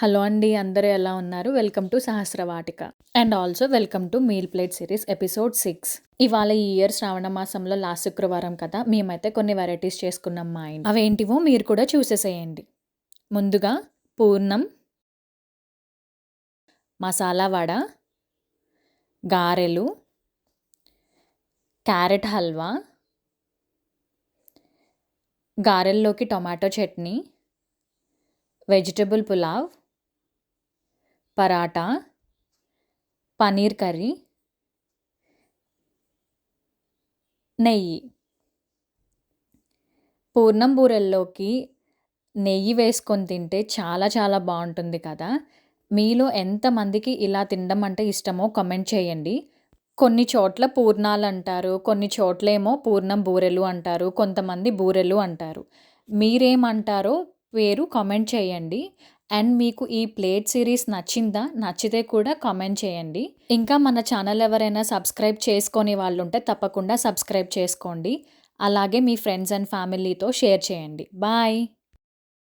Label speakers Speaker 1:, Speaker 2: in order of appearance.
Speaker 1: Hello అండి. అందరూ ఎలా ఉన్నారు? Welcome to Sahasravatika. And also welcome to meal plate series episode 6. ఇవాళ ఈ ఇయర్ శ్రావణ మాసంలో లాస్ట్ శుక్రవారం కదా! మేమైతే కొన్ని వెరైటీస్ చేసుకున్నాం మా ఇంట్లో. అవేంటివో మీరు కూడా చూసేసేయండి. ముందుగా పూర్ణం, మసాలా వడ, గారెలు, క్యారెట్ హల్వా, గారెల్లోకి tomato chutney, vegetable pulao, paratha, paneer curry, నెయ్యి. పూర్ణం బూరెల్లోకి నెయ్యి వేసుకొని తింటే చాలా చాలా బాగుంటుంది కదా! మీలో ఎంతమందికి ఇలా తినడం అంటే ఇష్టమో కామెంట్ చేయండి. కొన్ని చోట్ల పూర్ణాలు అంటారు, కొన్ని చోట్లేమో పూర్ణం బూరెలు అంటారు, కొంతమంది బూరెలు అంటారు. మీరేమంటారో పేరు కామెంట్ చేయండి. అండ్ మీకు ఈ ప్లేట్ సిరీస్ నచ్చిందా? నచ్చితే కూడా కామెంట్ చేయండి. ఇంకా మన ఛానల్ ఎవరైనా సబ్స్క్రైబ్ చేసుకోని వాళ్ళు ఉంటే తప్పకుండా సబ్స్క్రైబ్ చేసుకోండి. అలాగే మీ ఫ్రెండ్స్ అండ్ ఫ్యామిలీతో షేర్ చేయండి. బాయ్.